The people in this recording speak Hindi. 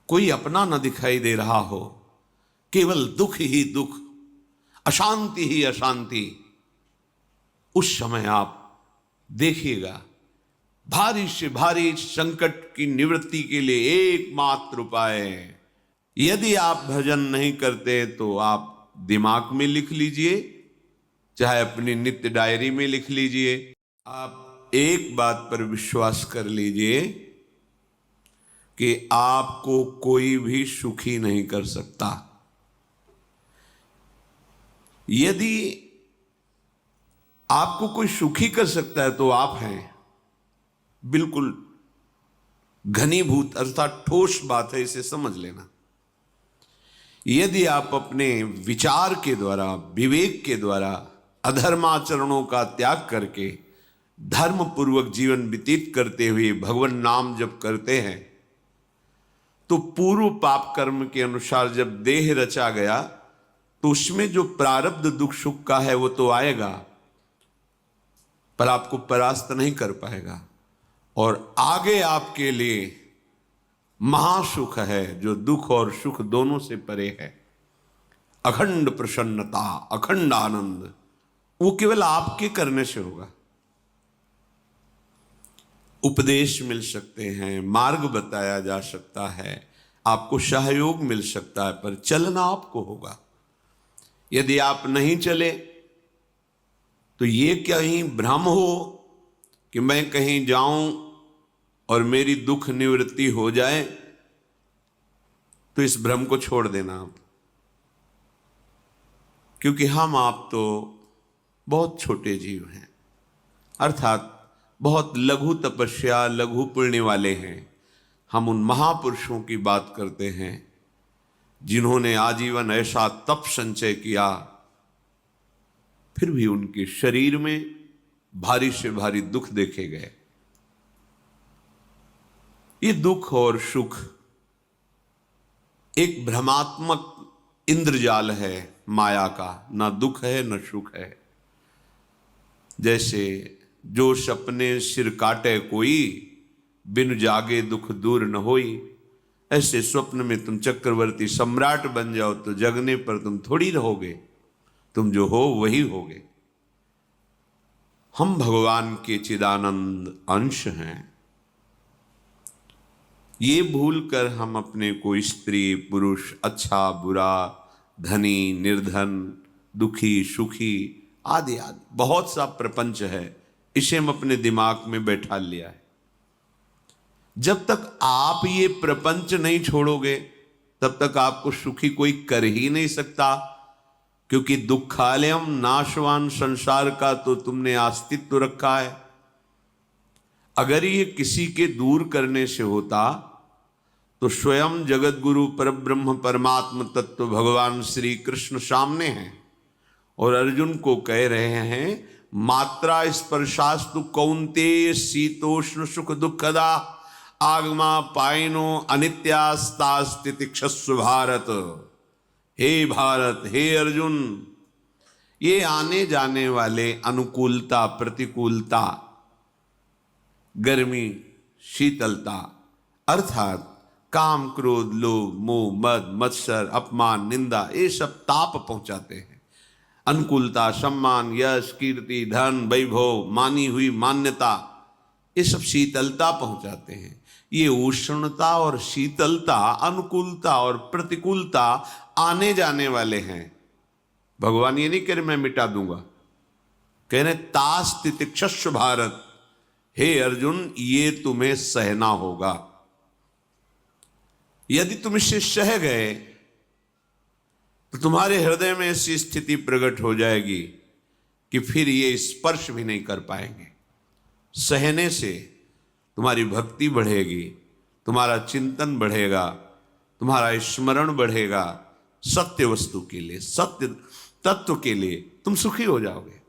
कोई अपना न दिखाई दे रहा हो, केवल दुख ही दुख, अशांति ही अशांति, उस समय आप देखिएगा भारी से भारी संकट की निवृत्ति के लिए एकमात्र उपाय है। यदि आप भजन नहीं करते तो आप दिमाग में लिख लीजिए, चाहे अपनी नित्य डायरी में लिख लीजिए। आप एक बात पर विश्वास कर लीजिए कि आपको कोई भी सुखी नहीं कर सकता। यदि आपको कोई सुखी कर सकता है तो आप हैं। बिल्कुल घनीभूत अर्थात ठोस बात है, इसे समझ लेना। यदि आप अपने विचार के द्वारा, विवेक के द्वारा अधर्माचरणों का त्याग करके धर्म पूर्वक जीवन व्यतीत करते हुए भगवान नाम जप करते हैं, तो पूर्व पाप कर्म के अनुसार जब देह रचा गया तो उसमें जो प्रारब्ध दुख सुख का है वो तो आएगा, पर आपको परास्त नहीं कर पाएगा। और आगे आपके लिए महासुख है जो दुख और सुख दोनों से परे है। अखंड प्रसन्नता, अखंड आनंद, वो केवल आपके करने से होगा। उपदेश मिल सकते हैं, मार्ग बताया जा सकता है, आपको सहयोग मिल सकता है, पर चलना आपको होगा। यदि आप नहीं चले तो ये कहीं भ्रम हो कि मैं कहीं जाऊं और मेरी दुख निवृत्ति हो जाए, तो इस भ्रम को छोड़ देना आप। क्योंकि हम आप तो बहुत छोटे जीव हैं, अर्थात बहुत लघु तपस्या, लघु पुण्य वाले हैं। हम उन महापुरुषों की बात करते हैं जिन्होंने आजीवन ऐसा तप संचय किया, फिर भी उनके शरीर में भारी से भारी दुख देखे गए। ये दुख और सुख एक भ्रमात्मक इंद्रजाल है माया का, ना दुख है न सुख है। जैसे जो सपने सिर काटे कोई, बिन जागे दुख दूर न होई। ऐसे स्वप्न में तुम चक्रवर्ती सम्राट बन जाओ तो जगने पर तुम थोड़ी रहोगे, तुम जो हो वही होगे। हम भगवान के चिदानंद अंश हैं। ये भूल कर हम अपने को स्त्री पुरुष, अच्छा बुरा, धनी निर्धन, दुखी सुखी आदि आदि बहुत सा प्रपंच है, इसे हम अपने दिमाग में बैठा लिया है। जब तक आप ये प्रपंच नहीं छोड़ोगे तब तक आपको सुखी कोई कर ही नहीं सकता, क्योंकि दुखालयम नाशवान संसार का तो तुमने अस्तित्व रखा है। अगर ये किसी के दूर करने से होता तो स्वयं जगत गुरु परब्रह्म परमात्म तत्व भगवान श्री कृष्ण सामने हैं और अर्जुन को कह रहे हैं, मात्रा स्पर्शास्तु कौन्तेय शीतोष्ण सुख दुखदा आगमा पायनो अनित्यास्तास्तितिक्षस्व भारत। हे भारत, हे अर्जुन, ये आने जाने वाले अनुकूलता प्रतिकूलता, गर्मी शीतलता, अर्थात काम क्रोध लोभ मोह मद मत्सर अपमान निंदा, ये सब ताप पहुंचाते हैं। अनुकूलता सम्मान यश कीर्ति धन वैभव, मानी हुई मान्यता, ये सब शीतलता पहुंचाते हैं। ये उष्णता और शीतलता, अनुकूलता और प्रतिकूलता आने जाने वाले हैं। भगवान ये नहीं कह रहे मैं मिटा दूंगा, कह रहे तास तितिक्षस्व भारत। हे अर्जुन, ये तुम्हें सहना होगा। यदि तुम इसे सह गए तो तुम्हारे हृदय में ऐसी स्थिति प्रकट हो जाएगी कि फिर ये स्पर्श भी नहीं कर पाएंगे। सहने से तुम्हारी भक्ति बढ़ेगी, तुम्हारा चिंतन बढ़ेगा, तुम्हारा स्मरण बढ़ेगा, सत्य वस्तु के लिए, सत्य तत्व के लिए तुम सुखी हो जाओगे।